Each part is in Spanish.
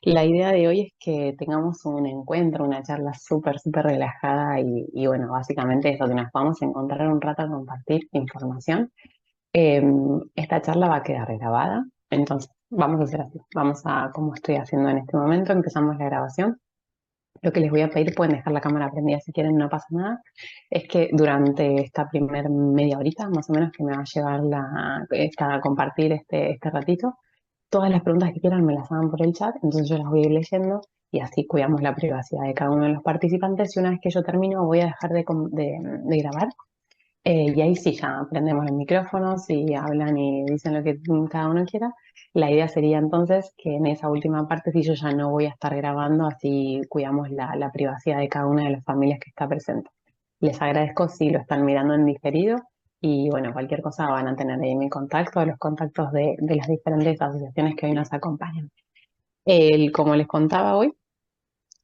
La idea de hoy es que tengamos un encuentro, una charla súper relajada y bueno, básicamente eso, que nos podamos encontrar un rato a compartir información. Eh, Esta charla va a quedar grabada, entonces vamos a hacer así, vamos a, como estoy haciendo en este momento, empezamos la grabación. Lo que les voy a pedir, pueden dejar la cámara prendida si quieren, no pasa nada, es que durante esta primer media horita, más o menos, que me va a llevar a compartir este ratito, todas las preguntas que quieran me las hagan por el chat, entonces yo las voy a ir leyendo y así cuidamos la privacidad de cada uno de los participantes. Y una vez que yo termino, voy a dejar de grabar. Y ahí sí ya prendemos los micrófonos y hablan y dicen lo que cada uno quiera. La idea sería entonces que en esa última parte sí yo ya no voy a estar grabando, así cuidamos la privacidad de cada una de las familias que está presente. Les agradezco si lo están mirando en diferido y bueno, cualquier cosa van a tener ahí mi contacto, los contactos de las diferentes asociaciones que hoy nos acompañan. Como les contaba hoy,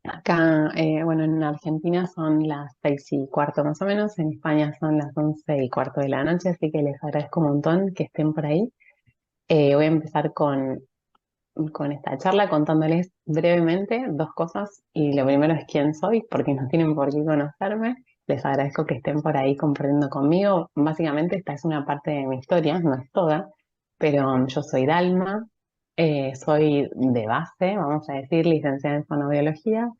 acá, bueno, en Argentina son las 6:15 más o menos, en España son las 11:15 de la noche, así que les agradezco un montón que estén por ahí. Voy a empezar con esta charla contándoles brevemente dos cosas y lo primero es quién soy, porque no tienen por qué conocerme. Les agradezco que estén por ahí compartiendo conmigo. Básicamente esta es una parte de mi historia, no es toda, pero yo soy Dalma, soy de base, vamos a decir, licenciada en fonoaudiología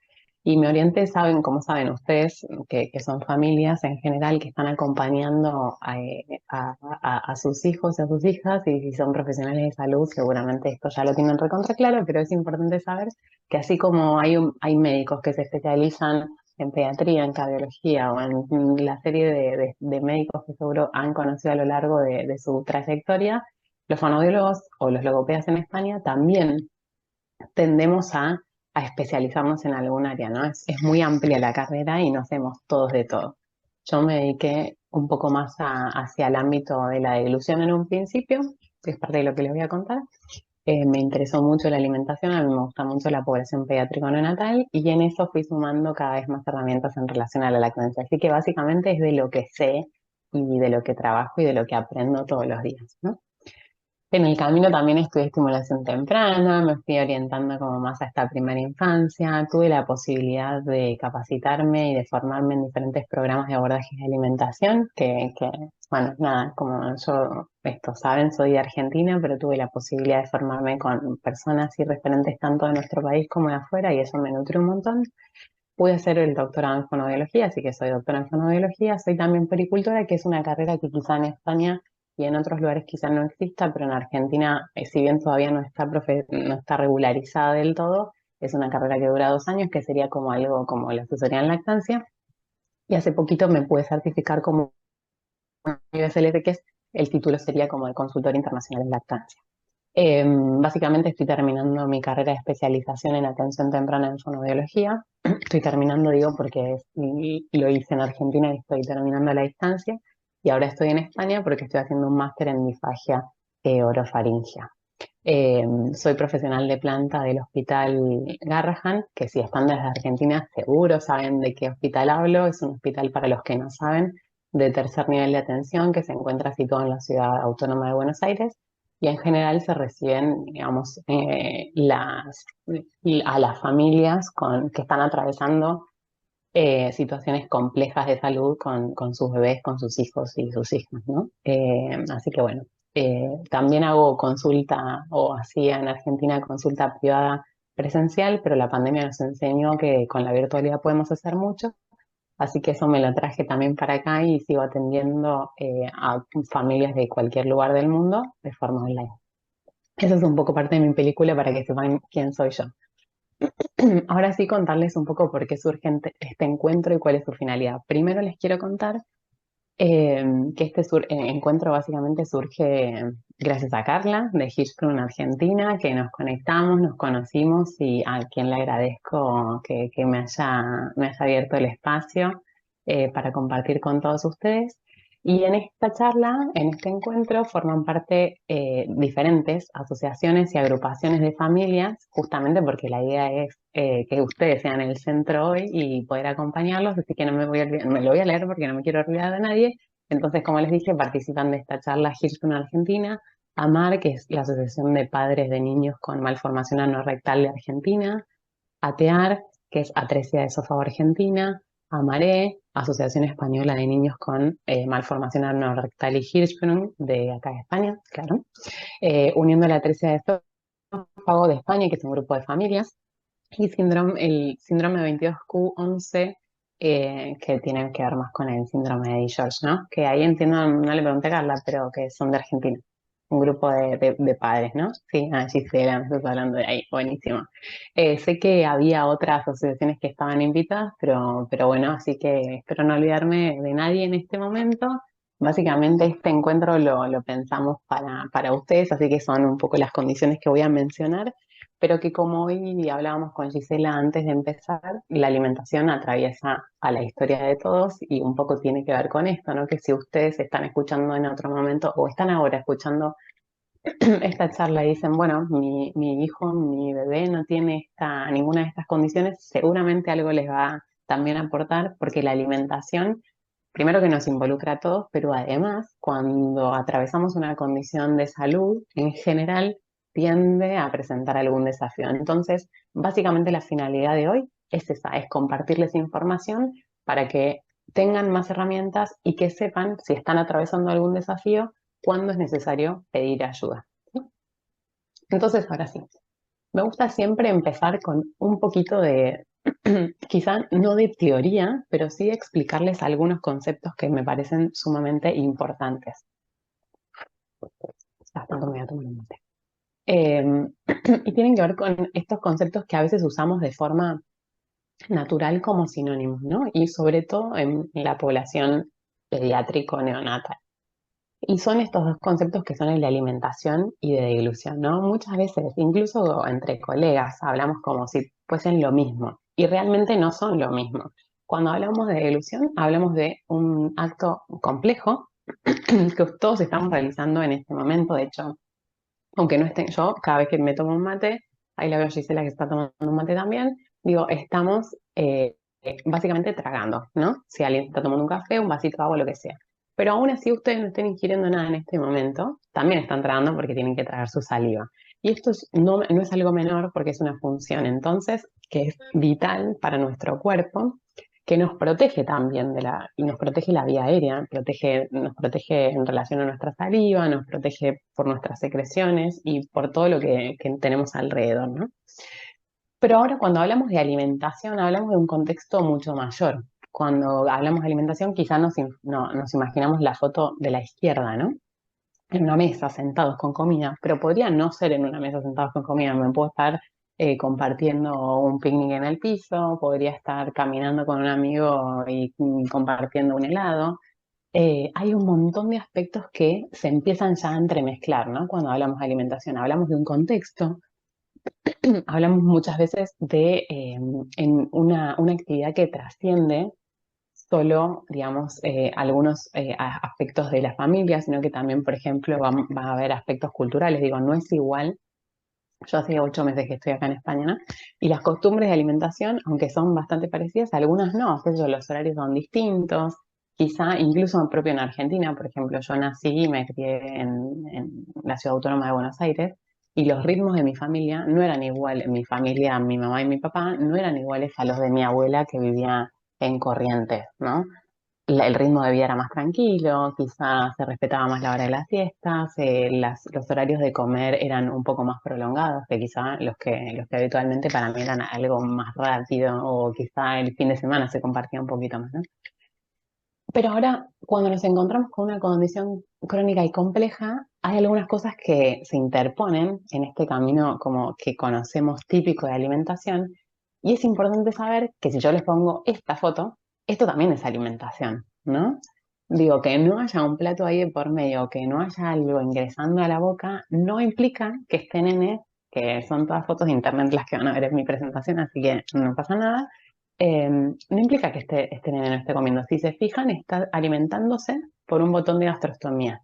y me orienté, saben, como saben ustedes, que son familias en general que están acompañando a sus hijos y a sus hijas, y si son profesionales de salud, seguramente esto ya lo tienen recontra claro, pero es importante saber que así como hay médicos que se especializan en pediatría, en cardiología o en la serie de médicos que seguro han conocido a lo largo de su trayectoria, los fonoaudiólogos o los logopedas en España también tendemos a especializarnos en algún área, ¿no? Es muy amplia la carrera y no hacemos todos de todo. Yo me dediqué un poco más hacia el ámbito de la deglución en un principio, que es parte de lo que les voy a contar. Me interesó mucho la alimentación, a mí me gusta mucho la población pediátrica neonatal y en eso fui sumando cada vez más herramientas en relación a la lactancia. Así que básicamente es de lo que sé y de lo que trabajo y de lo que aprendo todos los días, ¿no? En el camino también estudié estimulación temprana, me fui orientando como más a esta primera infancia, tuve la posibilidad de capacitarme y de formarme en diferentes programas de abordaje de alimentación, bueno, nada, como yo, esto saben, soy de Argentina, pero tuve la posibilidad de formarme con personas y referentes tanto de nuestro país como de afuera y eso me nutrió un montón. Pude hacer el doctorado en fonoaudiología, así que soy doctora en fonoaudiología. Soy también pericultora, que es una carrera que quizá en España y en otros lugares quizá no exista, pero en Argentina, si bien todavía no está regularizada del todo, es una carrera que dura 2 años, que sería como algo como la asesoría en lactancia. Y hace poquito me pude certificar como USLT, que es el título sería como de consultor internacional en lactancia. Básicamente estoy terminando mi carrera de especialización en atención temprana en fonoaudiología. Estoy terminando, digo, porque lo hice en Argentina y estoy terminando a la distancia. Y ahora estoy en España porque estoy haciendo un máster en disfagia orofaringia. Soy profesional de planta del Hospital Garrahan, que si están desde Argentina seguro saben de qué hospital hablo. Es un hospital, para los que no saben, de tercer nivel de atención que se encuentra situado en la ciudad autónoma de Buenos Aires y en general se reciben, digamos, a las familias que están atravesando situaciones complejas de salud con sus bebés, con sus hijos y sus hijas, ¿no? Así que bueno, también hago consulta, o hacía en Argentina consulta privada presencial, pero la pandemia nos enseñó que con la virtualidad podemos hacer mucho, así que eso me lo traje también para acá y sigo atendiendo a familias de cualquier lugar del mundo de forma online. Eso es un poco parte de mi película para que sepan quién soy yo. Ahora sí, contarles un poco por qué surge este encuentro y cuál es su finalidad. Primero les quiero contar que encuentro básicamente surge gracias a Carla de Hirschsprung Argentina, que nos conectamos, nos conocimos y a quien le agradezco que me haya abierto el espacio para compartir con todos ustedes. Y en esta charla, en este encuentro, forman parte diferentes asociaciones y agrupaciones de familias, justamente porque la idea es que ustedes sean el centro hoy y poder acompañarlos, así que no me voy a olvidar, me lo voy a leer porque no me quiero olvidar de nadie. Entonces, como les dije, participan de esta charla Hirschsprung Argentina, AMAR, que es la Asociación de Padres de Niños con Malformación Anorrectal de Argentina, ATEAR, que es Atresia de Esófago Argentina, AMARE, Asociación Española de Niños con Malformación Anorrectal y Hirschsprung, de acá de España, claro, uniendo la atresia de esófago de España, que es un grupo de familias, y el síndrome 22q11, que tiene que ver más con el síndrome de George, ¿no? Que ahí entiendo, no le pregunté a Carla, pero que son de Argentina. Un grupo de padres, ¿no? Sí, Gisela, me estás hablando de ahí, buenísimo. Sé que había otras asociaciones que estaban invitadas, pero bueno, así que espero no olvidarme de nadie en este momento. Básicamente este encuentro lo pensamos para ustedes, así que son un poco las condiciones que voy a mencionar, pero que como hoy hablábamos con Gisela antes de empezar, la alimentación atraviesa a la historia de todos y un poco tiene que ver con esto, ¿no? Que si ustedes están escuchando en otro momento o están ahora escuchando esta charla y dicen, bueno, mi hijo, mi bebé no tiene ninguna de estas condiciones, seguramente algo les va también a aportar, porque la alimentación, primero que nos involucra a todos, pero además cuando atravesamos una condición de salud, en general tiende a presentar algún desafío. Entonces, básicamente la finalidad de hoy es esa, es compartirles información para que tengan más herramientas y que sepan si están atravesando algún desafío, cuándo es necesario pedir ayuda. Entonces, ahora sí, me gusta siempre empezar con un poquito de, quizá no de teoría, pero sí de explicarles algunos conceptos que me parecen sumamente importantes. Tanto me voy a tomar un mate. Y tienen que ver con estos conceptos que a veces usamos de forma natural como sinónimos, ¿no? Y sobre todo en la población pediátrico-neonatal. Y son estos dos conceptos que son el de alimentación y de deglución, ¿no? Muchas veces, incluso entre colegas, hablamos como si fuesen lo mismo y realmente no son lo mismo. Cuando hablamos de deglución, hablamos de un acto complejo que todos estamos realizando en este momento. De hecho, aunque no estén yo, cada vez que me tomo un mate, ahí la veo a Gisela que está tomando un mate también, digo, estamos básicamente tragando, ¿no? Si alguien está tomando un café, un vasito de agua, lo que sea. Pero aún así ustedes no estén ingiriendo nada en este momento, también están tragando porque tienen que tragar su saliva. Y esto no es algo menor porque es una función, entonces, que es vital para nuestro cuerpo, que nos protege también y nos protege la vía aérea, nos protege en relación a nuestra saliva, nos protege por nuestras secreciones y por todo lo que tenemos alrededor, ¿no? Pero ahora cuando hablamos de alimentación, hablamos de un contexto mucho mayor. Cuando hablamos de alimentación, quizá nos imaginamos la foto de la izquierda, ¿no? En una mesa, sentados con comida, pero podría no ser en una mesa sentados con comida. Me puedo estar compartiendo un picnic en el piso, podría estar caminando con un amigo y compartiendo un helado. Hay un montón de aspectos que se empiezan ya a entremezclar, ¿no? Cuando hablamos de alimentación, hablamos de un contexto, hablamos muchas veces de en una actividad que trasciende solo, digamos, algunos aspectos de la familia, sino que también, por ejemplo, va a haber aspectos culturales. Digo, no es igual. Yo hace 8 meses que estoy acá en España, ¿no? Y las costumbres de alimentación, aunque son bastante parecidas, algunas no, qué sé yo, los horarios son distintos, quizá incluso propio en Argentina, por ejemplo, yo nací y me crié en la ciudad autónoma de Buenos Aires, y los ritmos de mi familia no eran iguales, mi familia, mi mamá y mi papá, no eran iguales a los de mi abuela que vivía en Corrientes, ¿no? El ritmo de vida era más tranquilo, quizás se respetaba más la hora de las siestas, los horarios de comer eran un poco más prolongados que quizá los que habitualmente para mí eran algo más rápido, o quizá el fin de semana se compartía un poquito más, ¿no? Pero ahora, cuando nos encontramos con una condición crónica y compleja, hay algunas cosas que se interponen en este camino como que conocemos típico de alimentación, y es importante saber que si yo les pongo esta foto, esto también es alimentación, ¿no? Digo, que no haya un plato ahí de por medio, que no haya algo ingresando a la boca, no implica que este nene, que son todas fotos de internet las que van a ver en mi presentación, así que no pasa nada, no implica que este nene no esté comiendo. Si se fijan, está alimentándose por un botón de gastrostomía.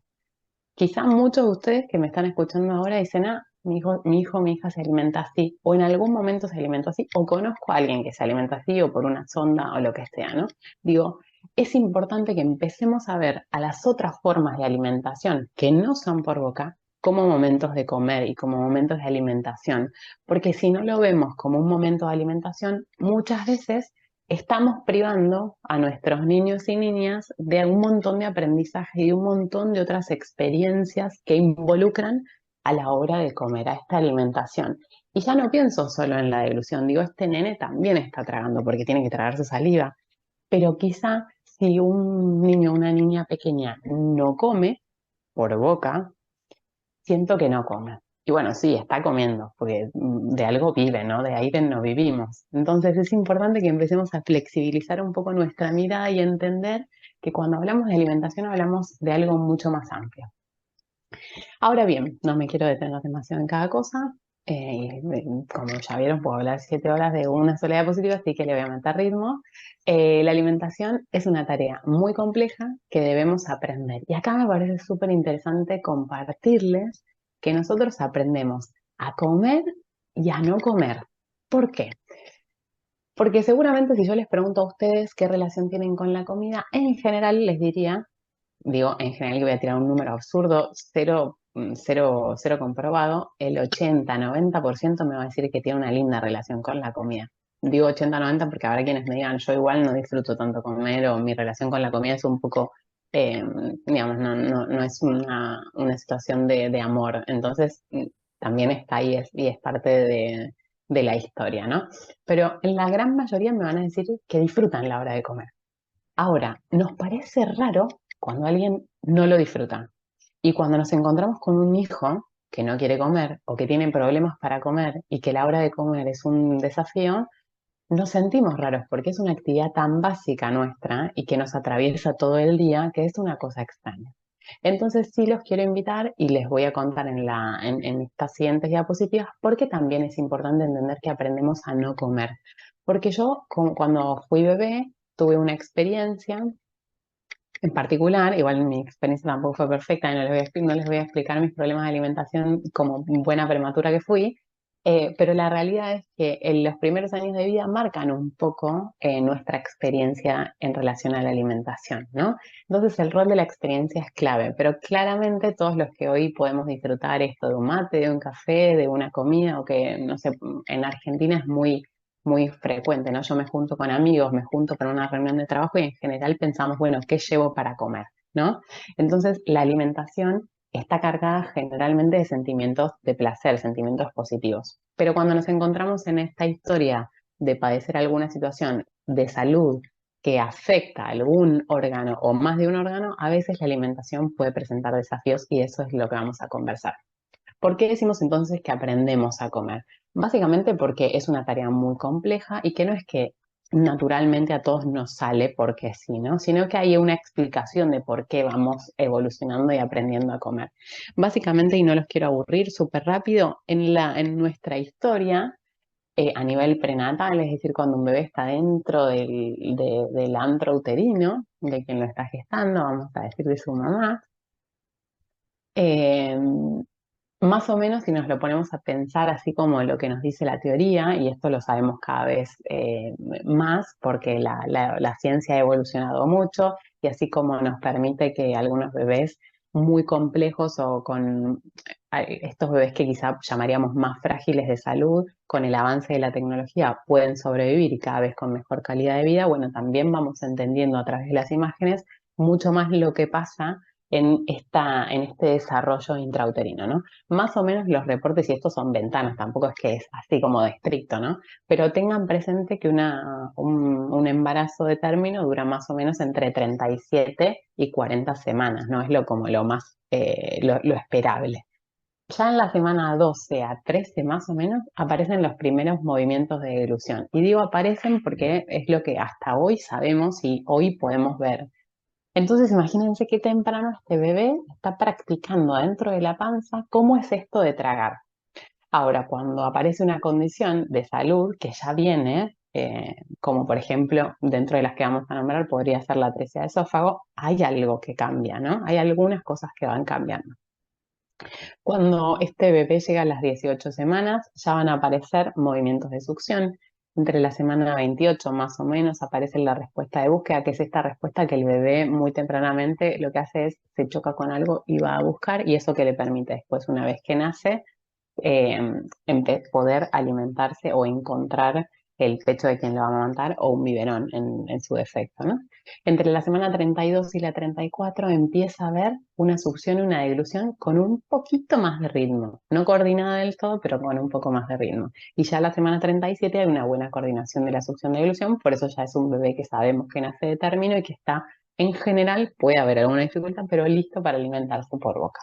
Quizá muchos de ustedes que me están escuchando ahora dicen, ah, mi hija se alimenta así, o en algún momento se alimentó así, o conozco a alguien que se alimenta así, o por una sonda, o lo que sea, ¿no? Digo, es importante que empecemos a ver a las otras formas de alimentación que no son por boca como momentos de comer y como momentos de alimentación, porque si no lo vemos como un momento de alimentación, muchas veces estamos privando a nuestros niños y niñas de un montón de aprendizaje y un montón de otras experiencias que involucran a la hora de comer, a esta alimentación. Y ya no pienso solo en la deglución, digo, este nene también está tragando porque tiene que tragar su saliva, pero quizá si un niño o una niña pequeña no come por boca, siento que no come. Y bueno, sí, está comiendo, porque de algo vive, ¿no? De aire no vivimos. Entonces es importante que empecemos a flexibilizar un poco nuestra mirada y entender que cuando hablamos de alimentación hablamos de algo mucho más amplio. Ahora bien, no me quiero detener demasiado en cada cosa. Como ya vieron, puedo hablar 7 horas de una sola diapositiva, así que le voy a meter ritmo. La alimentación es una tarea muy compleja que debemos aprender. Y acá me parece súper interesante compartirles que nosotros aprendemos a comer y a no comer. ¿Por qué? Porque seguramente si yo les pregunto a ustedes qué relación tienen con la comida, en general les diría, digo, en general que voy a tirar un número absurdo, cero, cero comprobado, el 80-90% me va a decir que tiene una linda relación con la comida. Digo 80-90 porque habrá quienes me digan, yo igual no disfruto tanto comer o mi relación con la comida es un poco, eh, digamos, no es una situación de amor. Entonces, también está ahí y es parte de la historia, ¿no? Pero en la gran mayoría me van a decir que disfrutan la hora de comer. Ahora, nos parece raro cuando alguien no lo disfruta. Y cuando nos encontramos con un hijo que no quiere comer o que tiene problemas para comer y que la hora de comer es un desafío, nos sentimos raros porque es una actividad tan básica nuestra y que nos atraviesa todo el día que es una cosa extraña. Entonces sí los quiero invitar y les voy a contar en estas siguientes diapositivas porque también es importante entender que aprendemos a no comer. Porque yo cuando fui bebé tuve una experiencia en particular, igual mi experiencia tampoco fue perfecta y no les voy a explicar mis problemas de alimentación como buena prematura que fui, pero la realidad es que en los primeros años de vida marcan un poco nuestra experiencia en relación a la alimentación, ¿no? Entonces el rol de la experiencia es clave, pero claramente todos los que hoy podemos disfrutar esto de un mate, de un café, de una comida, o que, no sé, en Argentina es muy frecuente, ¿no? Yo me junto con amigos, me junto para una reunión de trabajo y en general pensamos, bueno, ¿qué llevo para comer? ¿No? Entonces, la alimentación está cargada generalmente de sentimientos de placer, sentimientos positivos. Pero cuando nos encontramos en esta historia de padecer alguna situación de salud que afecta a algún órgano o más de un órgano, a veces la alimentación puede presentar desafíos y eso es lo que vamos a conversar. ¿Por qué decimos entonces que aprendemos a comer? Básicamente porque es una tarea muy compleja y que no es que naturalmente a todos nos sale porque sí, ¿no? Sino que hay una explicación de por qué vamos evolucionando y aprendiendo a comer. Básicamente, y no los quiero aburrir súper rápido, en nuestra historia, a nivel prenatal, es decir, cuando un bebé está dentro del antro uterino, de quien lo está gestando, vamos a decir de su mamá, eh, más o menos, si nos lo ponemos a pensar así como lo que nos dice la teoría, y esto lo sabemos cada vez más porque la ciencia ha evolucionado mucho y así como nos permite que algunos bebés muy complejos o con estos bebés que quizá llamaríamos más frágiles de salud, con el avance de la tecnología pueden sobrevivir y cada vez con mejor calidad de vida, bueno, también vamos entendiendo a través de las imágenes mucho más lo que pasa en este desarrollo intrauterino, ¿no? Más o menos los reportes, y estos son ventanas, tampoco es que es así como de estricto, ¿no? Pero tengan presente que un embarazo de término dura más o menos entre 37 y 40 semanas, ¿no? Es como lo más, lo esperable. Ya en la semana 12 a 13 más o menos aparecen los primeros movimientos de deglución. Y digo aparecen porque es lo que hasta hoy sabemos y hoy podemos ver. Entonces, imagínense qué temprano este bebé está practicando dentro de la panza cómo es esto de tragar. Ahora, cuando aparece una condición de salud que ya viene, como por ejemplo, dentro de las que vamos a nombrar, podría ser la atresia de esófago, hay algo que cambia, ¿no? Hay algunas cosas que van cambiando. Cuando este bebé llega a las 18 semanas, ya van a aparecer movimientos de succión, Entre la semana 28 más o menos aparece la respuesta de búsqueda, que es esta respuesta que el bebé muy tempranamente lo que hace es se choca con algo y va a buscar y eso que le permite después, una vez que nace, eh, poder alimentarse o encontrar el pecho de quien lo va a amamantar o un biberón en su defecto, ¿no? Entre la semana 32 y la 34 empieza a haber una succión y una deglución con un poquito más de ritmo, no coordinada del todo, pero con un poco más de ritmo. Y ya la semana 37 hay una buena coordinación de la succión de deglución, por eso ya es un bebé que sabemos que nace de término y que está, en general, puede haber alguna dificultad, pero listo para alimentarse por boca.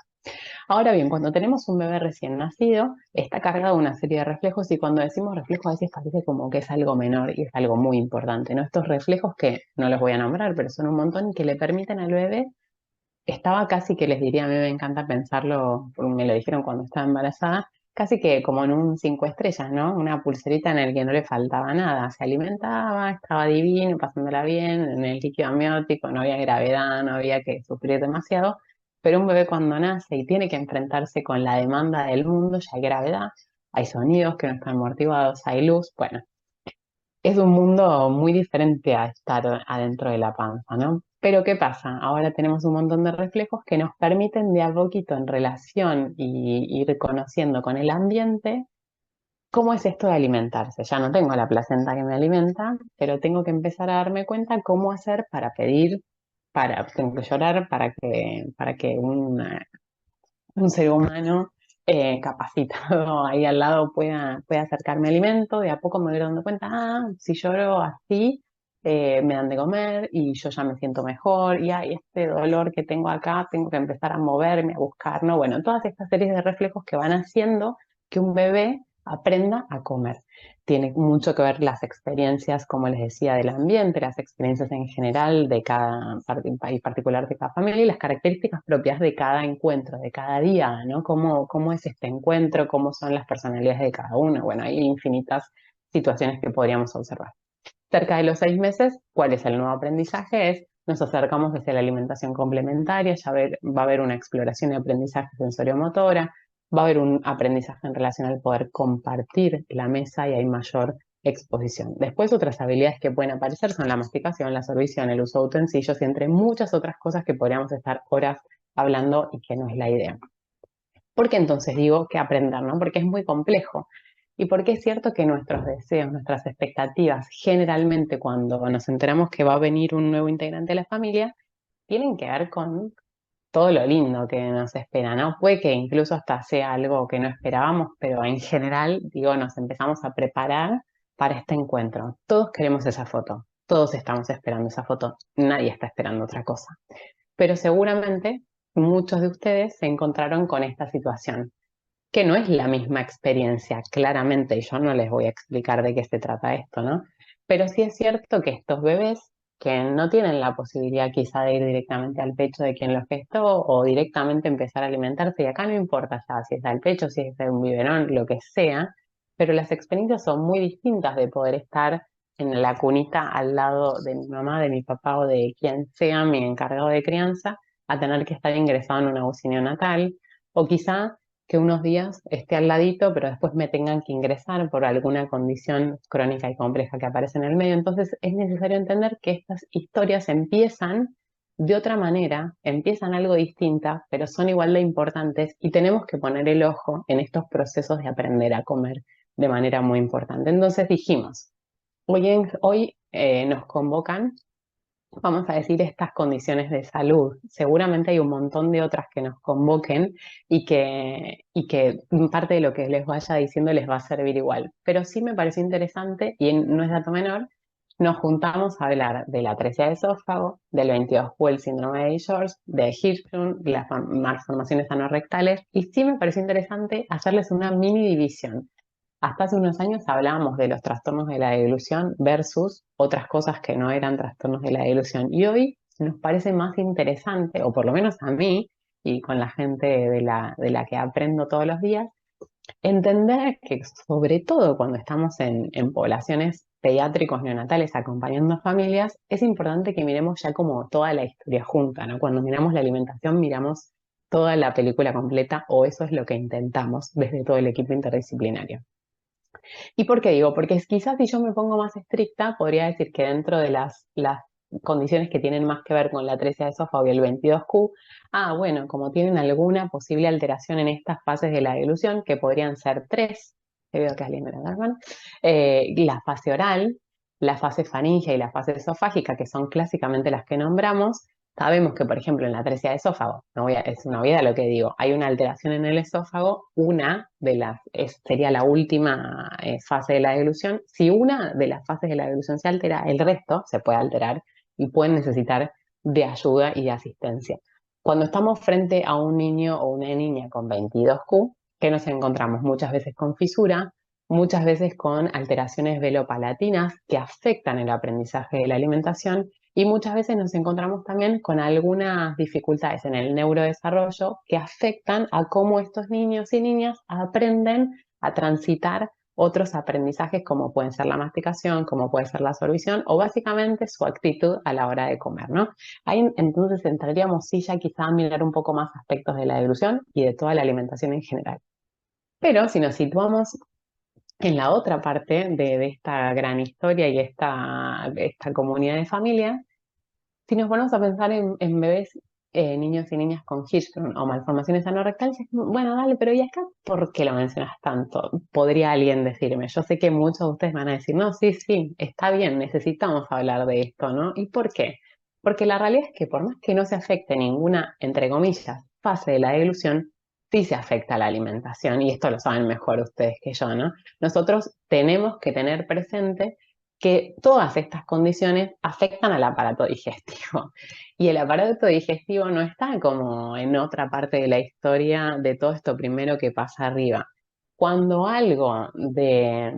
Ahora bien, cuando tenemos un bebé recién nacido, está cargado de una serie de reflejos y cuando decimos reflejos a veces parece como que es algo menor y es algo muy importante, ¿no? Estos reflejos que no los voy a nombrar, pero son un montón y que le permiten al bebé, estaba casi que les diría, a mí me encanta pensarlo, porque me lo dijeron cuando estaba embarazada, casi que como en un 5 estrellas, ¿no? Una pulserita en el que no le faltaba nada, se alimentaba, estaba divino, pasándola bien, en el líquido amniótico, no había gravedad, no había que sufrir demasiado, pero un bebé cuando nace y tiene que enfrentarse con la demanda del mundo, ya hay gravedad, hay sonidos que no están amortiguados, hay luz, bueno, es un mundo muy diferente a estar adentro de la panza, ¿no? Pero ¿qué pasa? Ahora tenemos un montón de reflejos que nos permiten de a poquito en relación y ir conociendo con el ambiente cómo es esto de alimentarse. Ya no tengo la placenta que me alimenta, pero tengo que empezar a darme cuenta cómo hacer para pedir, tengo que llorar para que un ser humano capacitado ahí al lado pueda acercarme alimento, de a poco me voy dando cuenta, si lloro así, me dan de comer y yo ya me siento mejor, y hay este dolor que tengo acá, tengo que empezar a moverme, a buscar, ¿no? Bueno, todas estas series de reflejos que van haciendo que un bebé aprenda a comer. Tiene mucho que ver las experiencias, como les decía, del ambiente, las experiencias en general de cada país particular de cada familia y las características propias de cada encuentro, de cada día, ¿no? ¿Cómo es este encuentro? ¿Cómo son las personalidades de cada uno? Bueno, hay infinitas situaciones que podríamos observar. Cerca de los 6 meses, ¿cuál es el nuevo aprendizaje? Nos acercamos hacia la alimentación complementaria, va a haber una exploración y aprendizaje sensorio-motora, va a haber un aprendizaje en relación al poder compartir la mesa y hay mayor exposición. Después otras habilidades que pueden aparecer son la masticación, la sorbición, el uso de utensilios y entre muchas otras cosas que podríamos estar horas hablando y que no es la idea. ¿Por qué entonces digo que aprender, no? Porque es muy complejo. Y porque es cierto que nuestros deseos, nuestras expectativas, generalmente cuando nos enteramos que va a venir un nuevo integrante de la familia, tienen que ver con todo lo lindo que nos espera, ¿no? Puede que incluso hasta sea algo que no esperábamos, pero en general, digo, nos empezamos a preparar para este encuentro. Todos queremos esa foto, todos estamos esperando esa foto, nadie está esperando otra cosa. Pero seguramente muchos de ustedes se encontraron con esta situación, que no es la misma experiencia, claramente, y yo no les voy a explicar de qué se trata esto, ¿no? Pero sí es cierto que estos bebés que no tienen la posibilidad quizá de ir directamente al pecho de quien los gestó o directamente empezar a alimentarse, y acá no importa ya si es al pecho, si es de un biberón, lo que sea, pero las experiencias son muy distintas de poder estar en la cunita al lado de mi mamá, de mi papá o de quien sea mi encargado de crianza, a tener que estar ingresado en una UCI neonatal, o quizá que unos días esté al ladito, pero después me tengan que ingresar por alguna condición crónica y compleja que aparece en el medio. Entonces es necesario entender que estas historias empiezan de otra manera, empiezan algo distinta, pero son igual de importantes y tenemos que poner el ojo en estos procesos de aprender a comer de manera muy importante. Entonces dijimos, hoy nos convocan, vamos a decir, estas condiciones de salud. Seguramente hay un montón de otras que nos convoquen y que parte de lo que les vaya diciendo les va a servir igual. Pero sí me pareció interesante, y no es dato menor, nos juntamos a hablar de la atresia de esófago, del 22q, el síndrome de George, de Hirschsprung, las malformaciones anorrectales, y sí me pareció interesante hacerles una mini división. Hasta hace unos años hablábamos de los trastornos de la deglución versus otras cosas que no eran trastornos de la deglución. Y hoy nos parece más interesante, o por lo menos a mí, y con la gente de la que aprendo todos los días, entender que sobre todo cuando estamos en poblaciones pediátricos neonatales acompañando a familias, es importante que miremos ya como toda la historia junta, ¿no? Cuando miramos la alimentación, miramos toda la película completa, o eso es lo que intentamos desde todo el equipo interdisciplinario. ¿Y por qué digo? Porque quizás si yo me pongo más estricta, podría decir que dentro de las condiciones que tienen más que ver con la atresia de esófago y el 22Q, bueno, como tienen alguna posible alteración en estas fases de la deglución, que podrían ser tres, que veo que alguien me da la mano, la fase oral, la fase faríngea y la fase esofágica, que son clásicamente las que nombramos. Sabemos que, por ejemplo, en la atresia de esófago, es una obviedad lo que digo, hay una alteración en el esófago, una de las, sería la última fase de la deglución. Si una de las fases de la deglución se altera, el resto se puede alterar y pueden necesitar de ayuda y de asistencia. Cuando estamos frente a un niño o una niña con 22Q, que nos encontramos muchas veces con fisura, muchas veces con alteraciones velopalatinas que afectan el aprendizaje de la alimentación y muchas veces nos encontramos también con algunas dificultades en el neurodesarrollo que afectan a cómo estos niños y niñas aprenden a transitar otros aprendizajes como pueden ser la masticación, como puede ser la absorción o básicamente su actitud a la hora de comer, ¿no? Ahí entonces entraríamos sí ya quizá a mirar un poco más aspectos de la deglución y de toda la alimentación en general. Pero si nos situamos en la otra parte de esta gran historia y esta comunidad de familia, si nos ponemos a pensar en bebés, niños y niñas con Hirschsprung o malformaciones anorrectales, es como, bueno, dale, pero ¿y acá por qué lo mencionas tanto? Podría alguien decirme. Yo sé que muchos de ustedes van a decir, no, sí, sí, está bien, necesitamos hablar de esto, ¿no? ¿Y por qué? Porque la realidad es que por más que no se afecte ninguna, entre comillas, fase de la deglución, sí se afecta la alimentación, y esto lo saben mejor ustedes que yo, ¿no? Nosotros tenemos que tener presente que todas estas condiciones afectan al aparato digestivo. Y el aparato digestivo no está como en otra parte de la historia de todo esto primero que pasa arriba. Cuando algo de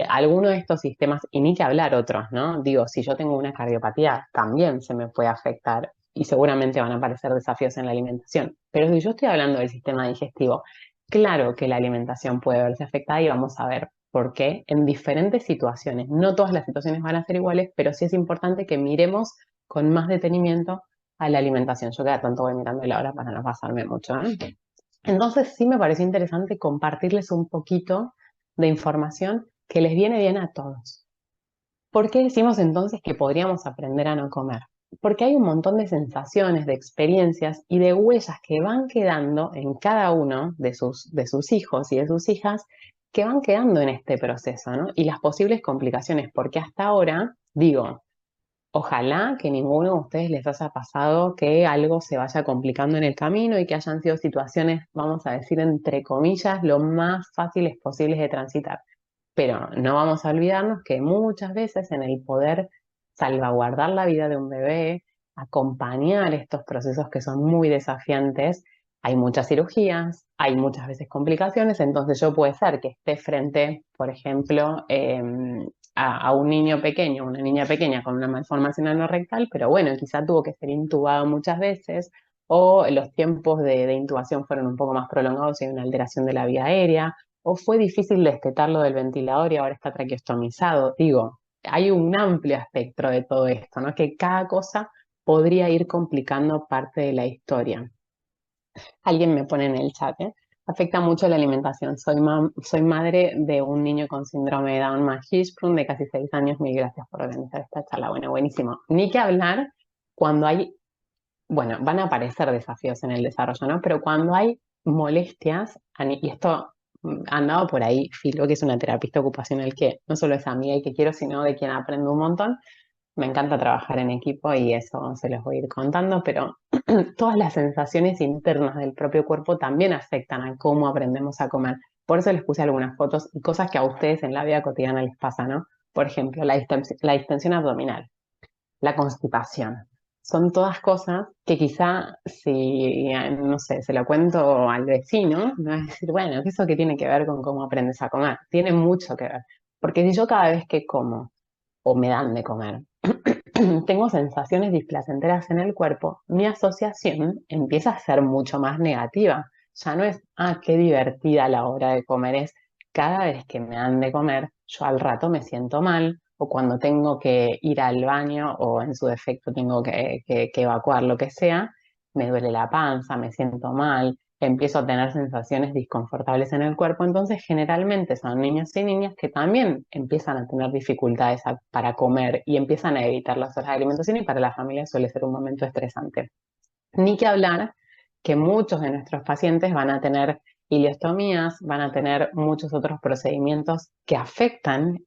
alguno de estos sistemas, y ni que hablar otros, ¿no? Digo, si yo tengo una cardiopatía, también se me puede afectar y seguramente van a aparecer desafíos en la alimentación. Pero si yo estoy hablando del sistema digestivo, claro que la alimentación puede verse afectada y vamos a ver por qué en diferentes situaciones. No todas las situaciones van a ser iguales, pero sí es importante que miremos con más detenimiento a la alimentación. Yo cada tanto voy mirando la hora para no pasarme mucho, ¿eh? Entonces sí me pareció interesante compartirles un poquito de información que les viene bien a todos. ¿Por qué decimos entonces que podríamos aprender a no comer? Porque hay un montón de sensaciones, de experiencias y de huellas que van quedando en cada uno de sus hijos y de sus hijas que van quedando en este proceso, ¿no? Y las posibles complicaciones, porque hasta ahora, digo, ojalá que ninguno de ustedes les haya pasado que algo se vaya complicando en el camino y que hayan sido situaciones, vamos a decir, entre comillas, lo más fáciles posibles de transitar. Pero no vamos a olvidarnos que muchas veces en el poder salvaguardar la vida de un bebé, acompañar estos procesos que son muy desafiantes, hay muchas cirugías, hay muchas veces complicaciones, entonces yo puede ser que esté frente, por ejemplo, a un niño pequeño, una niña pequeña con una malformación anorrectal, pero bueno, quizá tuvo que ser intubado muchas veces o los tiempos de intubación fueron un poco más prolongados y hay una alteración de la vía aérea o fue difícil destetarlo del ventilador y ahora está traqueostomizado. Digo, hay un amplio espectro de todo esto, ¿no? Que cada cosa podría ir complicando parte de la historia. Alguien me pone en el chat, ¿eh? Afecta mucho la alimentación. Soy madre de un niño con síndrome de Down más Hirschsprung de casi 6 años. Mil gracias por organizar esta charla. Bueno, buenísimo. Ni que hablar cuando hay, bueno, van a aparecer desafíos en el desarrollo, ¿no? Pero cuando hay molestias, y esto han dado por ahí, Filo, que es una terapista ocupacional que no solo es amiga y que quiero, sino de quien aprendo un montón. Me encanta trabajar en equipo y eso se los voy a ir contando, pero todas las sensaciones internas del propio cuerpo también afectan a cómo aprendemos a comer. Por eso les puse algunas fotos y cosas que a ustedes en la vida cotidiana les pasa, ¿no? Por ejemplo, la distensión abdominal, la constipación. Son todas cosas que quizá si, no sé, se lo cuento al vecino, me va a decir, bueno, ¿eso qué tiene que ver con cómo aprendes a comer? Tiene mucho que ver. Porque si yo cada vez que como o me dan de comer, tengo sensaciones displacenteras en el cuerpo, mi asociación empieza a ser mucho más negativa. Ya no es, qué divertida la hora de comer, es cada vez que me dan de comer, yo al rato me siento mal, o cuando tengo que ir al baño, o en su defecto tengo que evacuar lo que sea, me duele la panza, me siento mal, empiezo a tener sensaciones disconfortables en el cuerpo. Entonces, generalmente son niños y niñas que también empiezan a tener dificultades para comer y empiezan a evitar las horas de alimentación y para la familia suele ser un momento estresante. Ni que hablar que muchos de nuestros pacientes van a tener ileostomías, van a tener muchos otros procedimientos que afectan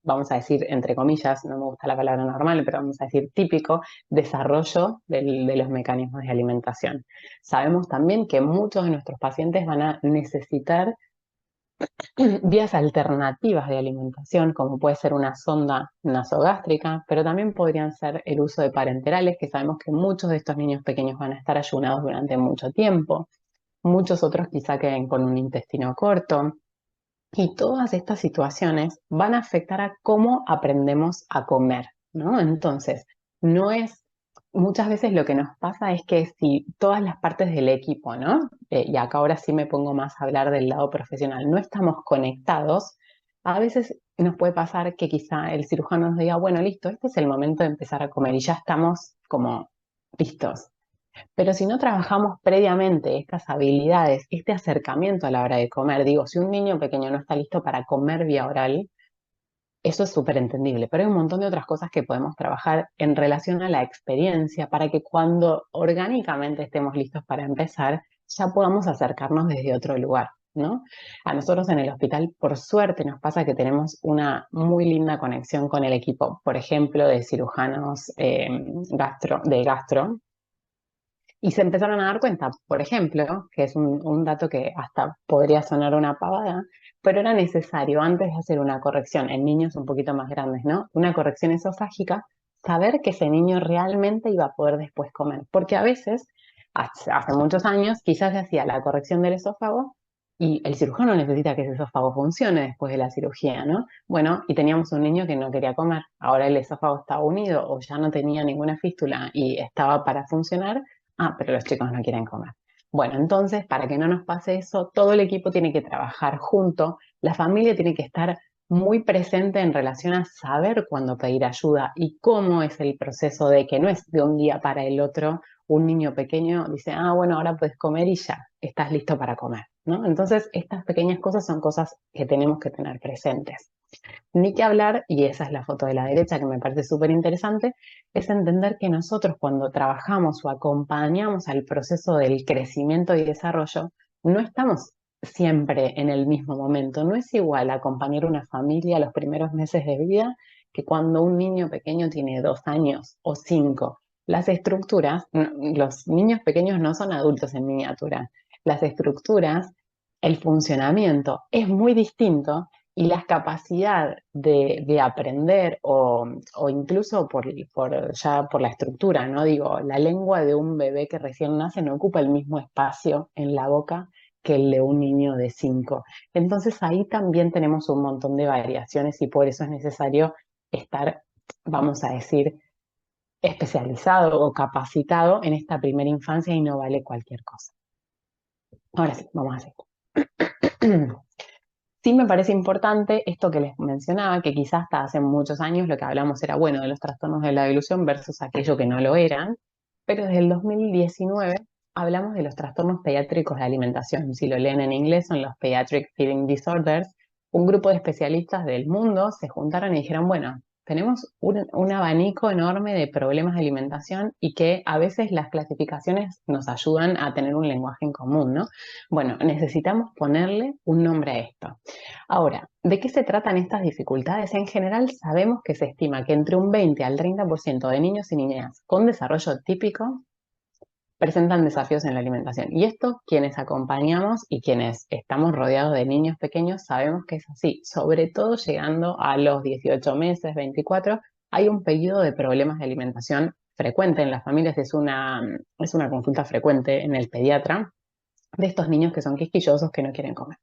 vamos a decir, entre comillas, no me gusta la palabra normal, pero vamos a decir típico, desarrollo de los mecanismos de alimentación. Sabemos también que muchos de nuestros pacientes van a necesitar vías alternativas de alimentación, como puede ser una sonda nasogástrica, pero también podrían ser el uso de parenterales, que sabemos que muchos de estos niños pequeños van a estar ayunados durante mucho tiempo, muchos otros quizá queden con un intestino corto. Y todas estas situaciones van a afectar a cómo aprendemos a comer, ¿no? Entonces, no es, muchas veces lo que nos pasa es que si todas las partes del equipo, ¿no? Y acá ahora sí me pongo más a hablar del lado profesional, no estamos conectados, a veces nos puede pasar que quizá el cirujano nos diga, bueno, listo, este es el momento de empezar a comer y ya estamos como listos. Pero si no trabajamos previamente estas habilidades, este acercamiento a la hora de comer, digo, si un niño pequeño no está listo para comer vía oral, eso es súper entendible, pero hay un montón de otras cosas que podemos trabajar en relación a la experiencia para que cuando orgánicamente estemos listos para empezar, ya podamos acercarnos desde otro lugar, ¿no? A nosotros en el hospital, por suerte, nos pasa que tenemos una muy linda conexión con el equipo, por ejemplo, de cirujanos de gastro, y se empezaron a dar cuenta, por ejemplo, que es un dato que hasta podría sonar una pavada, pero era necesario antes de hacer una corrección en niños un poquito más grandes, ¿no? Una corrección esofágica, saber que ese niño realmente iba a poder después comer. Porque a veces, hace muchos años, quizás se hacía la corrección del esófago y el cirujano necesita que ese esófago funcione después de la cirugía, ¿no? Bueno, y teníamos un niño que no quería comer. Ahora el esófago estaba unido o ya no tenía ninguna fístula y estaba para funcionar. Ah, pero los chicos no quieren comer. Bueno, entonces, para que no nos pase eso, todo el equipo tiene que trabajar junto, la familia tiene que estar muy presente en relación a saber cuándo pedir ayuda y cómo es el proceso de que no es de un día para el otro, un niño pequeño dice, ah, bueno, ahora puedes comer y ya, estás listo para comer, ¿no? Entonces, estas pequeñas cosas son cosas que tenemos que tener presentes. Ni que hablar, y esa es la foto de la derecha que me parece súper interesante, es entender que nosotros cuando trabajamos o acompañamos al proceso del crecimiento y desarrollo, no estamos siempre en el mismo momento. No es igual acompañar una familia los primeros meses de vida que cuando un niño pequeño tiene 2 años o 5. Las estructuras, los niños pequeños no son adultos en miniatura. Las estructuras, el funcionamiento es muy distinto y la capacidad de aprender o incluso ya por la estructura, ¿no? Digo, la lengua de un bebé que recién nace no ocupa el mismo espacio en la boca que el de un niño de 5. Entonces ahí también tenemos un montón de variaciones y por eso es necesario estar, vamos a decir, especializado o capacitado en esta primera infancia y no vale cualquier cosa. Ahora sí, vamos a hacer. Sí me parece importante esto que les mencionaba, que quizás hasta hace muchos años lo que hablamos era, bueno, de los trastornos de la dilución versus aquello que no lo eran, pero desde el 2019 hablamos de los trastornos pediátricos de alimentación. Si lo leen en inglés, son los Pediatric Feeding Disorders. Un grupo de especialistas del mundo se juntaron y dijeron, bueno, tenemos un abanico enorme de problemas de alimentación y que a veces las clasificaciones nos ayudan a tener un lenguaje en común, ¿no? Bueno, necesitamos ponerle un nombre a esto. Ahora, ¿de qué se tratan estas dificultades? En general, sabemos que se estima que entre un 20 al 30% de niños y niñas con desarrollo típico presentan desafíos en la alimentación. Y esto, quienes acompañamos y quienes estamos rodeados de niños pequeños, sabemos que es así. Sobre todo llegando a los 18 meses, 24, hay un periodo de problemas de alimentación frecuente en las familias. Es una consulta frecuente en el pediatra de estos niños que son quisquillosos, que no quieren comer.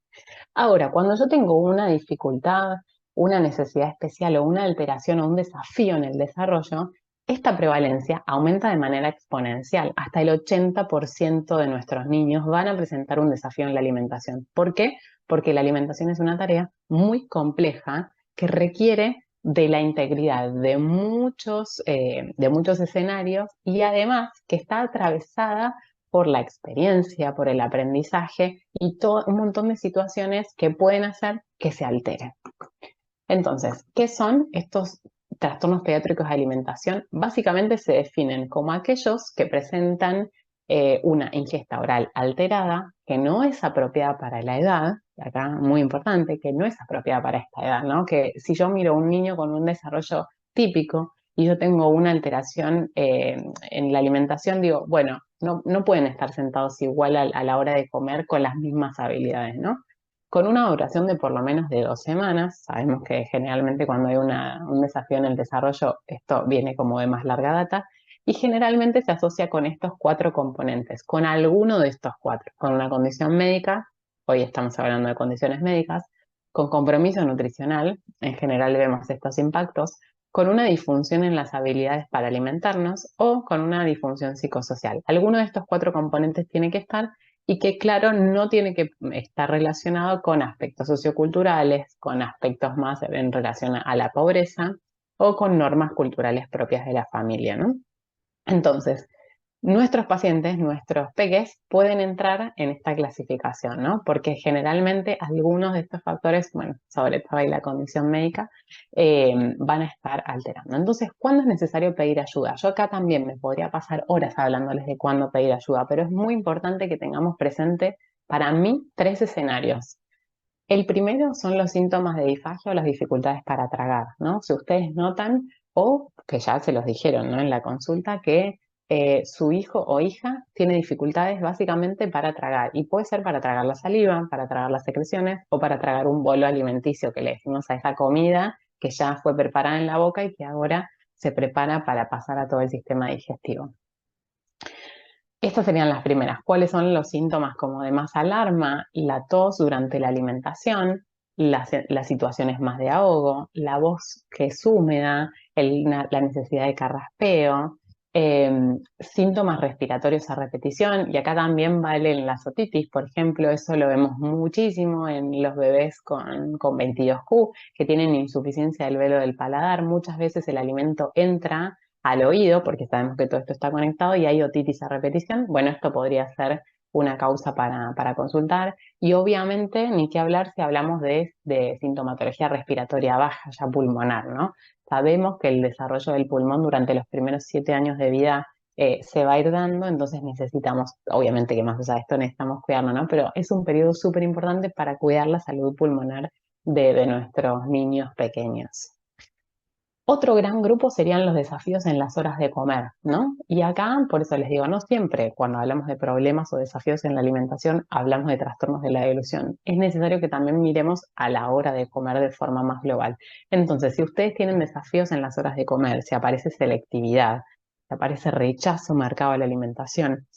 Ahora, cuando yo tengo una dificultad, una necesidad especial o una alteración o un desafío en el desarrollo, esta prevalencia aumenta de manera exponencial. Hasta el 80% de nuestros niños van a presentar un desafío en la alimentación. ¿Por qué? Porque la alimentación es una tarea muy compleja que requiere de la integridad de muchos escenarios y además que está atravesada por la experiencia, por el aprendizaje y todo un montón de situaciones que pueden hacer que se altere. Entonces, ¿qué son estos trastornos pediátricos de alimentación? Básicamente se definen como aquellos que presentan una ingesta oral alterada que no es apropiada para la edad, y acá muy importante, que no es apropiada para esta edad, ¿no? Que si yo miro a un niño con un desarrollo típico y yo tengo una alteración en la alimentación, digo, bueno, no pueden estar sentados igual a la hora de comer con las mismas habilidades, ¿no? Con una duración de por lo menos de 2 semanas. Sabemos que generalmente cuando hay un desafío en el desarrollo, esto viene como de más larga data, y generalmente se asocia con estos 4 componentes, con alguno de estos 4, con una condición médica, hoy estamos hablando de condiciones médicas, con compromiso nutricional, en general vemos estos impactos, con una disfunción en las habilidades para alimentarnos o con una disfunción psicosocial. Alguno de estos 4 componentes tiene que estar y que, claro, no tiene que estar relacionado con aspectos socioculturales, con aspectos más en relación a la pobreza o con normas culturales propias de la familia, ¿no? Entonces, nuestros pacientes, nuestros peques, pueden entrar en esta clasificación, ¿no? Porque generalmente algunos de estos factores, bueno, sobre todo ahí la condición médica, van a estar alterando. Entonces, ¿cuándo es necesario pedir ayuda? Yo acá también me podría pasar horas hablándoles de cuándo pedir ayuda, pero es muy importante que tengamos presente, para mí, 3 escenarios. El primero son los síntomas de disfagia o las dificultades para tragar, ¿no? Si ustedes notan, o que ya se los dijeron, ¿no? En la consulta, que su hijo o hija tiene dificultades básicamente para tragar, y puede ser para tragar la saliva, para tragar las secreciones o para tragar un bolo alimenticio que le decimos a esa comida que ya fue preparada en la boca y que ahora se prepara para pasar a todo el sistema digestivo. Estas serían las primeras. ¿Cuáles son los síntomas como de más alarma? La tos durante la alimentación, las situaciones más de ahogo, la voz que es húmeda, la necesidad de carraspeo, síntomas respiratorios a repetición, y acá también vale la otitis, por ejemplo. Eso lo vemos muchísimo en los bebés con 22Q, que tienen insuficiencia del velo del paladar. Muchas veces el alimento entra al oído, porque sabemos que todo esto está conectado, y hay otitis a repetición. Bueno, esto podría ser una causa para consultar. Y obviamente, ni qué hablar si hablamos de sintomatología respiratoria baja, ya pulmonar, ¿no? Sabemos que el desarrollo del pulmón durante los primeros 7 años de vida se va a ir dando, entonces necesitamos, obviamente que más allá de esto necesitamos cuidarlo, ¿no? Pero es un periodo súper importante para cuidar la salud pulmonar de nuestros niños pequeños. Otro gran grupo serían los desafíos en las horas de comer, ¿no? Y acá, por eso les digo, no siempre cuando hablamos de problemas o desafíos en la alimentación hablamos de trastornos de la deglución. Es necesario que también miremos a la hora de comer de forma más global. Entonces, si ustedes tienen desafíos en las horas de comer, si aparece selectividad, si aparece rechazo marcado a la alimentación,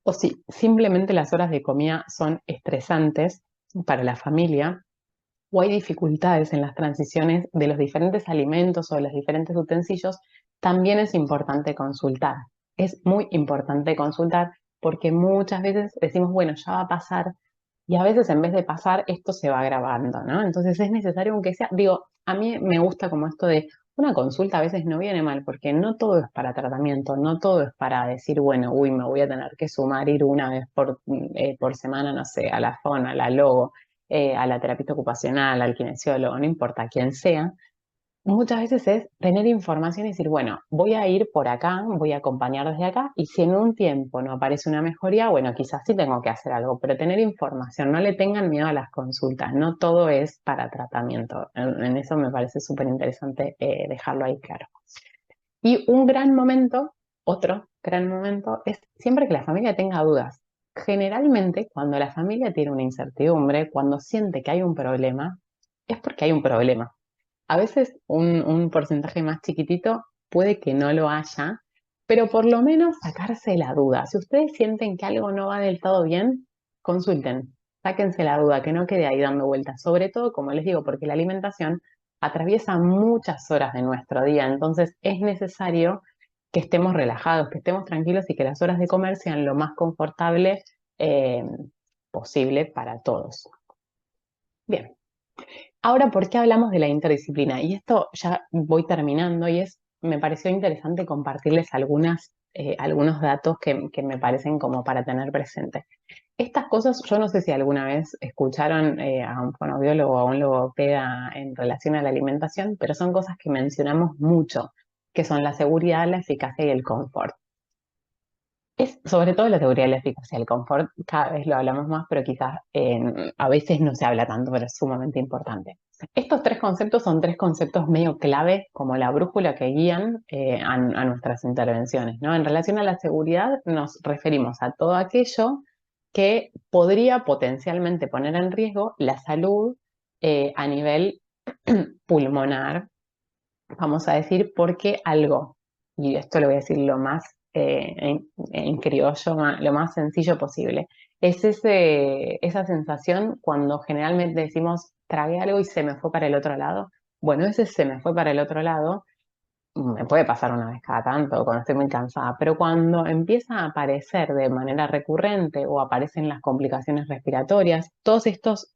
o si simplemente las horas de comida son estresantes para la familia, o hay dificultades en las transiciones de los diferentes alimentos o de los diferentes utensilios, también es importante consultar. Es muy importante consultar porque muchas veces decimos, bueno, ya va a pasar, y a veces en vez de pasar, esto se va agravando, ¿no? Entonces es necesario, aunque sea, digo, a mí me gusta como esto de una consulta a veces no viene mal, porque no todo es para tratamiento, no todo es para decir, bueno, uy, me voy a tener que sumar, ir una vez por semana, no sé, a la FON, a la Logo, a la terapista ocupacional, al kinesiólogo, no importa quién sea. Muchas veces es tener información y decir, bueno, voy a ir por acá, voy a acompañar desde acá, y si en un tiempo no aparece una mejoría, bueno, quizás sí tengo que hacer algo, pero tener información, no le tengan miedo a las consultas, no todo es para tratamiento. En eso me parece súper interesante dejarlo ahí claro. Y un gran momento, otro gran momento, es siempre que la familia tenga dudas. Generalmente, cuando la familia tiene una incertidumbre, cuando siente que hay un problema, es porque hay un problema. A veces un porcentaje más chiquitito puede que no lo haya, pero por lo menos sacarse la duda. Si ustedes sienten que algo no va del todo bien, consulten, sáquense la duda, que no quede ahí dando vueltas. Sobre todo, como les digo, porque la alimentación atraviesa muchas horas de nuestro día, entonces es necesario que estemos relajados, que estemos tranquilos y que las horas de comer sean lo más confortable eh, posible para todos. Bien. Ahora, ¿por qué hablamos de la interdisciplina? Y esto ya voy terminando y me pareció interesante compartirles algunos datos que me parecen como para tener presente. Estas cosas, yo no sé si alguna vez escucharon a un fonoaudiólogo o a un logopeda en relación a la alimentación, pero son cosas que mencionamos mucho, que son la seguridad, la eficacia y el confort. Es sobre todo la teoría de la eficacia. El confort cada vez lo hablamos más, pero quizás a veces no se habla tanto, pero es sumamente importante. Estos tres conceptos son tres conceptos medio clave, como la brújula que guían a nuestras intervenciones, ¿no? En relación a la seguridad, nos referimos a todo aquello que podría potencialmente poner en riesgo la salud a nivel pulmonar, vamos a decir, porque algo, y esto lo voy a decir lo más en criollo, lo más sencillo posible, es esa sensación cuando generalmente decimos, tragué algo y se me fue para el otro lado. Bueno, ese se me fue para el otro lado me puede pasar una vez cada tanto, cuando estoy muy cansada, pero cuando empieza a aparecer de manera recurrente o aparecen las complicaciones respiratorias, todos estas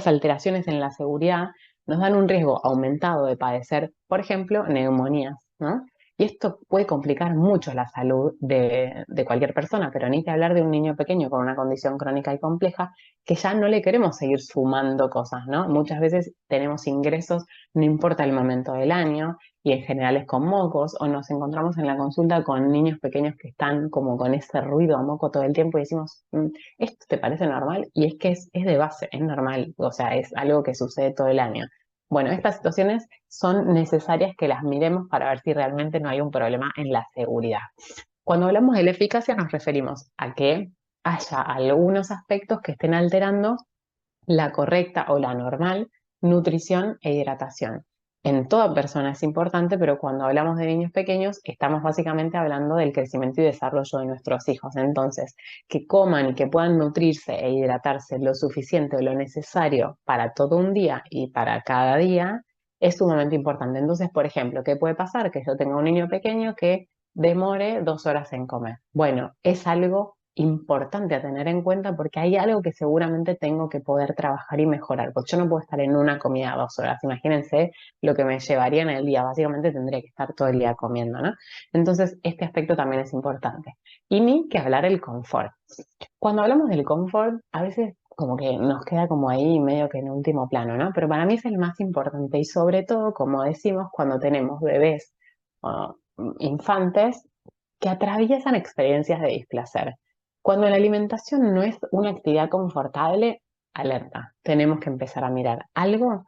alteraciones en la seguridad nos dan un riesgo aumentado de padecer, por ejemplo, neumonías, ¿no? Y esto puede complicar mucho la salud de cualquier persona, pero ni que hablar de un niño pequeño con una condición crónica y compleja que ya no le queremos seguir sumando cosas, ¿no? Muchas veces tenemos ingresos, no importa el momento del año, y en general es con mocos, o nos encontramos en la consulta con niños pequeños que están como con ese ruido a moco todo el tiempo y decimos, ¿esto te parece normal? Y es que es de base, es normal, o sea, es algo que sucede todo el año. Bueno, estas situaciones son necesarias que las miremos para ver si realmente no hay un problema en la seguridad. Cuando hablamos de la eficacia nos referimos a que haya algunos aspectos que estén alterando la correcta o la normal nutrición e hidratación. En toda persona es importante, pero cuando hablamos de niños pequeños, estamos básicamente hablando del crecimiento y desarrollo de nuestros hijos. Entonces, que coman y que puedan nutrirse e hidratarse lo suficiente o lo necesario para todo un día y para cada día es sumamente importante. Entonces, por ejemplo, ¿qué puede pasar? Que yo tenga un niño pequeño que demore 2 horas en comer. Bueno, es algo importante a tener en cuenta porque hay algo que seguramente tengo que poder trabajar y mejorar, porque yo no puedo estar en una comida 2 horas. Imagínense lo que me llevaría en el día. Básicamente tendría que estar todo el día comiendo, ¿no? Entonces, este aspecto también es importante. Y ni que hablar el confort. Cuando hablamos del confort, a veces como que nos queda como ahí medio que en último plano, ¿no? Pero para mí es el más importante y sobre todo, como decimos, cuando tenemos bebés o infantes que atraviesan experiencias de displacer. Cuando la alimentación no es una actividad confortable, alerta, tenemos que empezar a mirar. Algo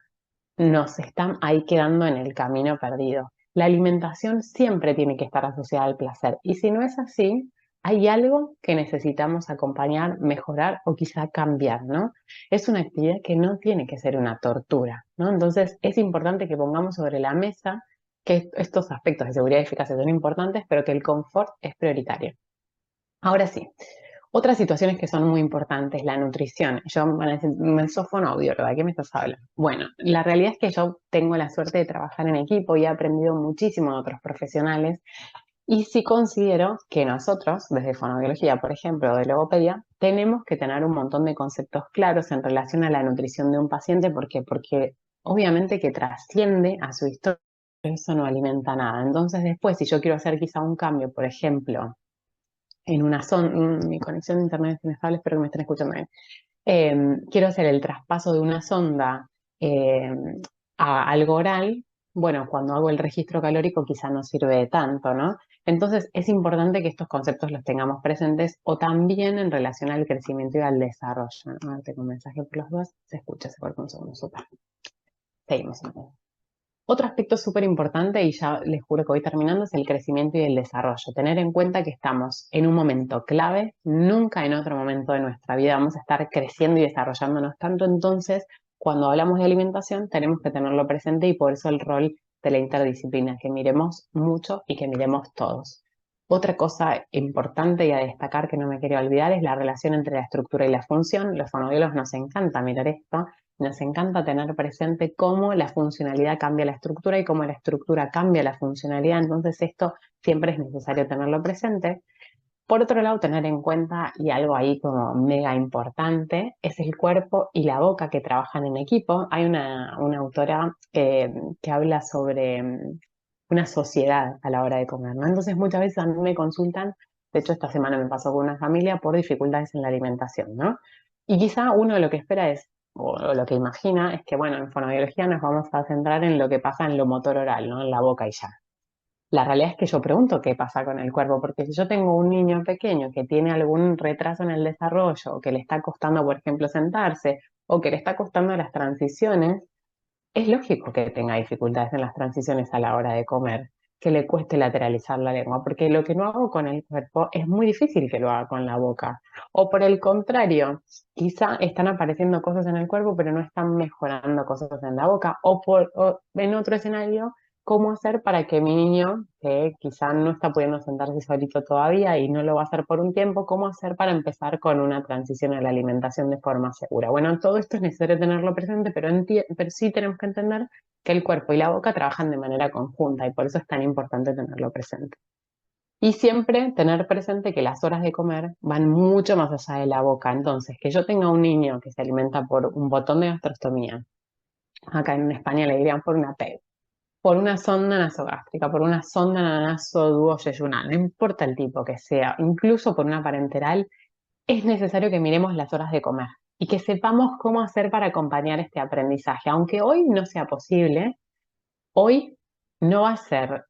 nos está ahí quedando en el camino perdido. La alimentación siempre tiene que estar asociada al placer y si no es así, hay algo que necesitamos acompañar, mejorar o quizá cambiar, ¿no? Es una actividad que no tiene que ser una tortura, ¿no? Entonces es importante que pongamos sobre la mesa que estos aspectos de seguridad y eficacia son importantes, pero que el confort es prioritario. Ahora sí, otras situaciones que son muy importantes, la nutrición. Yo van a decir, sos fonoaudióloga, ¿de qué me estás hablando? Bueno, la realidad es que yo tengo la suerte de trabajar en equipo y he aprendido muchísimo de otros profesionales y sí considero que nosotros, desde fonoaudiología, por ejemplo, o de logopedia, tenemos que tener un montón de conceptos claros en relación a la nutrición de un paciente. ¿Por qué? Porque obviamente que trasciende a su historia, eso no alimenta nada. Entonces después, si yo quiero hacer quizá un cambio, por ejemplo, en una zona, mi conexión de internet es inestable, espero que me estén escuchando bien. Quiero hacer el traspaso de una sonda eh, a algo oral, bueno, cuando hago el registro calórico quizá no sirve de tanto, ¿no? Entonces es importante que estos conceptos los tengamos presentes o también en relación al crecimiento y al desarrollo, ¿no? A ver, tengo un mensaje por los dos, se escucha, se corta un segundo, súper. Seguimos entonces. Otro aspecto súper importante, y ya les juro que voy terminando, es el crecimiento y el desarrollo. Tener en cuenta que estamos en un momento clave, nunca en otro momento de nuestra vida vamos a estar creciendo y desarrollándonos tanto. Entonces, cuando hablamos de alimentación, tenemos que tenerlo presente y por eso el rol de la interdisciplina, que miremos mucho y que miremos todos. Otra cosa importante y a destacar que no me quería olvidar es la relación entre la estructura y la función. Los fonoaudiólogos nos encanta mirar esto. Nos encanta tener presente cómo la funcionalidad cambia la estructura y cómo la estructura cambia la funcionalidad. Entonces esto siempre es necesario tenerlo presente. Por otro lado, tener en cuenta, y algo ahí como mega importante, es el cuerpo y la boca que trabajan en equipo. Hay una autora que habla sobre una sociedad a la hora de comer, ¿no? Entonces muchas veces a mí me consultan, de hecho esta semana me pasó con una familia por dificultades en la alimentación, ¿no? Y quizá uno lo que espera es, o lo que imagina, es que, bueno, en fonobiología nos vamos a centrar en lo que pasa en lo motor oral, ¿no? En la boca y ya. La realidad es que yo pregunto qué pasa con el cuerpo, porque si yo tengo un niño pequeño que tiene algún retraso en el desarrollo, o que le está costando, por ejemplo, sentarse, o que le está costando las transiciones, es lógico que tenga dificultades en las transiciones a la hora de comer, que le cueste lateralizar la lengua, porque lo que no hago con el cuerpo es muy difícil que lo haga con la boca. O por el contrario, quizá están apareciendo cosas en el cuerpo, pero no están mejorando cosas en la boca. O en otro escenario, cómo hacer para que mi niño, que quizá no está pudiendo sentarse solito todavía y no lo va a hacer por un tiempo, cómo hacer para empezar con una transición a la alimentación de forma segura. Bueno, todo esto es necesario tenerlo presente, pero sí tenemos que entender que el cuerpo y la boca trabajan de manera conjunta y por eso es tan importante tenerlo presente. Y siempre tener presente que las horas de comer van mucho más allá de la boca. Entonces, que yo tenga un niño que se alimenta por un botón de gastrostomía, acá en España le dirían por una PEG, por una sonda nasogástrica, por una sonda nasoduoyeyunal, no importa el tipo que sea, incluso por una parenteral, es necesario que miremos las horas de comer y que sepamos cómo hacer para acompañar este aprendizaje. Aunque hoy no sea posible, hoy no va a ser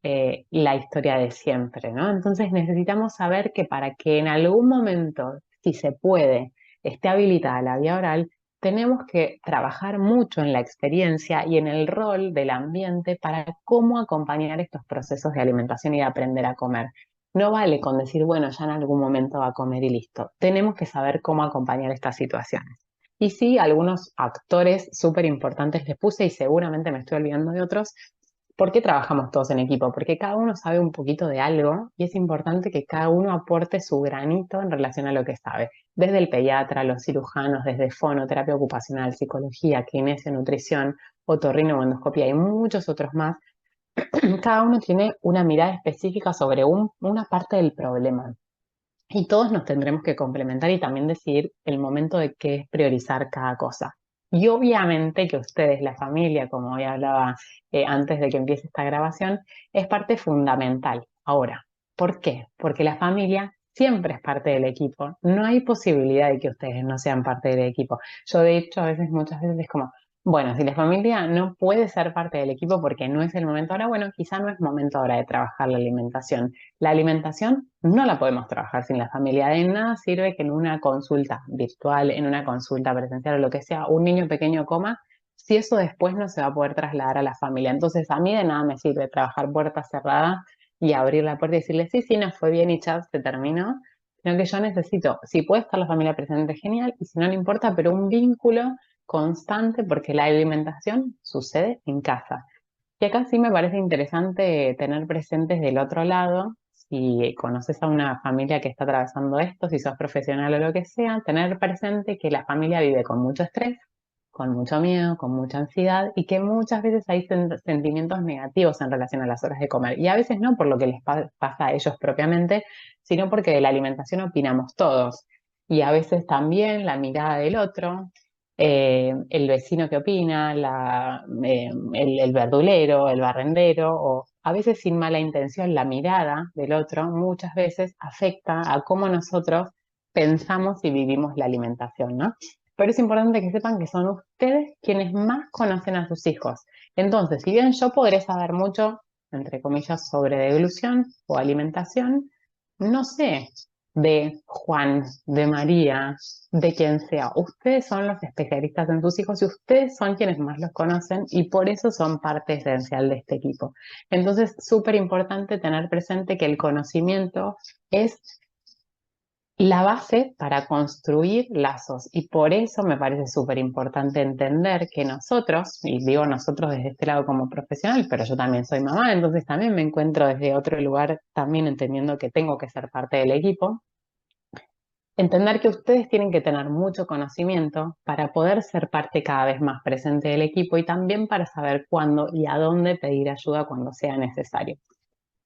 la historia de siempre, ¿no? Entonces necesitamos saber que para que en algún momento, si se puede, esté habilitada la vía oral, tenemos que trabajar mucho en la experiencia y en el rol del ambiente para cómo acompañar estos procesos de alimentación y de aprender a comer. No vale con decir, bueno, ya en algún momento va a comer y listo. Tenemos que saber cómo acompañar estas situaciones. Y sí, algunos actores súper importantes les puse y seguramente me estoy olvidando de otros. ¿Por qué trabajamos todos en equipo? Porque cada uno sabe un poquito de algo y es importante que cada uno aporte su granito en relación a lo que sabe. Desde el pediatra, los cirujanos, desde fonoterapia ocupacional, psicología, kinesia, nutrición, otorrino, endoscopia y muchos otros más. Cada uno tiene una mirada específica sobre una parte del problema. Y todos nos tendremos que complementar y también decidir el momento de qué es priorizar cada cosa. Y obviamente que ustedes, la familia, como hoy hablaba antes de que empiece esta grabación, es parte fundamental. Ahora, ¿por qué? Porque la familia siempre es parte del equipo. No hay posibilidad de que ustedes no sean parte del equipo. Yo, de hecho, a veces, muchas veces es como, bueno, si la familia no puede ser parte del equipo porque no es el momento ahora, bueno, quizá no es momento ahora de trabajar la alimentación. La alimentación no la podemos trabajar sin la familia. De nada sirve que en una consulta virtual, en una consulta presencial o lo que sea, un niño pequeño coma, si eso después no se va a poder trasladar a la familia. Entonces, a mí de nada me sirve trabajar puertas cerradas y abrir la puerta y decirle, sí, sí, nos fue bien y chao, se terminó. Sino que yo necesito, si puede estar la familia presente, genial, y si no, no importa, pero un vínculo constante porque la alimentación sucede en casa. Y acá sí me parece interesante tener presentes del otro lado, si conoces a una familia que está atravesando esto, si sos profesional o lo que sea, tener presente que la familia vive con mucho estrés, con mucho miedo, con mucha ansiedad y que muchas veces hay sentimientos negativos en relación a las horas de comer. Y a veces no por lo que les pasa a ellos propiamente, sino porque de la alimentación opinamos todos. Y a veces también la mirada del otro, el vecino que opina, el verdulero, el barrendero, o a veces sin mala intención, la mirada del otro muchas veces afecta a cómo nosotros pensamos y vivimos la alimentación, ¿no? Pero es importante que sepan que son ustedes quienes más conocen a sus hijos. Entonces, si bien yo podré saber mucho, entre comillas, sobre deglución o alimentación, no sé de Juan, de María, de quien sea. Ustedes son los especialistas en sus hijos y ustedes son quienes más los conocen y por eso son parte esencial de este equipo. Entonces, súper importante tener presente que el conocimiento es la base para construir lazos y por eso me parece súper importante entender que nosotros, y digo nosotros desde este lado como profesional, pero yo también soy mamá, entonces también me encuentro desde otro lugar también entendiendo que tengo que ser parte del equipo. Entender que ustedes tienen que tener mucho conocimiento para poder ser parte cada vez más presente del equipo y también para saber cuándo y a dónde pedir ayuda cuando sea necesario.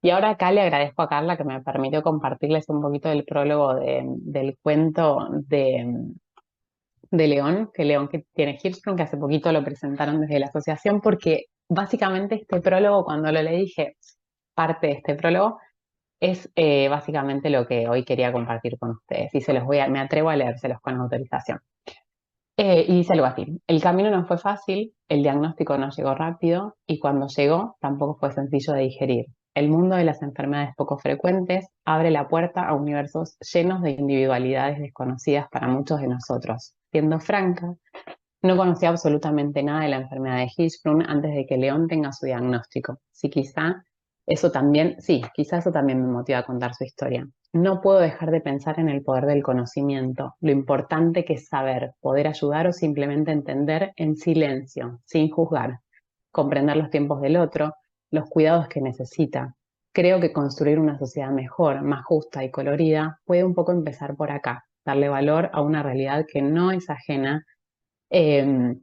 Y ahora acá le agradezco a Carla que me permitió compartirles un poquito del prólogo del cuento de León, que tiene Hirschsprung, que hace poquito lo presentaron desde la asociación, porque básicamente este prólogo, cuando lo leí, dije, parte de este prólogo es básicamente lo que hoy quería compartir con ustedes. Y me atrevo a leérselos con autorización. Y dice algo así: el camino no fue fácil, el diagnóstico no llegó rápido y cuando llegó tampoco fue sencillo de digerir. El mundo de las enfermedades poco frecuentes abre la puerta a universos llenos de individualidades desconocidas para muchos de nosotros. Siendo franca, no conocía absolutamente nada de la enfermedad de Hirschsprung antes de que León tenga su diagnóstico. Quizá eso también me motiva a contar su historia. No puedo dejar de pensar en el poder del conocimiento, lo importante que es saber, poder ayudar o simplemente entender en silencio, sin juzgar, comprender los tiempos del otro, los cuidados que necesita. Creo que construir una sociedad mejor, más justa y colorida puede un poco empezar por acá, darle valor a una realidad que no es ajena, eh,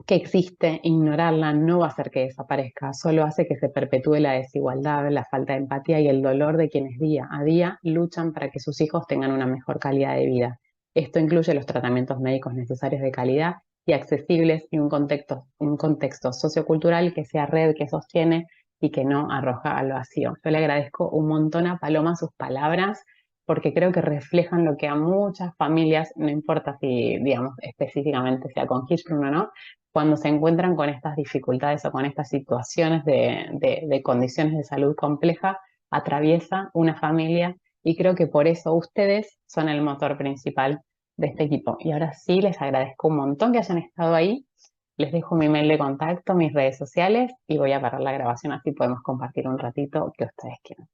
que existe, ignorarla no va a hacer que desaparezca, solo hace que se perpetúe la desigualdad, la falta de empatía y el dolor de quienes día a día luchan para que sus hijos tengan una mejor calidad de vida. Esto incluye los tratamientos médicos necesarios de calidad y accesibles y un contexto sociocultural que sea red, que sostiene y que no arroja al vacío. Yo le agradezco un montón a Paloma sus palabras porque creo que reflejan lo que a muchas familias, no importa si, digamos, específicamente sea con Hirschsprung o no, cuando se encuentran con estas dificultades o con estas situaciones de condiciones de salud compleja, atraviesa una familia y creo que por eso ustedes son el motor principal de este equipo. Y ahora sí, les agradezco un montón que hayan estado ahí. Les dejo mi mail de contacto, mis redes sociales y voy a parar la grabación así podemos compartir un ratito que ustedes quieran.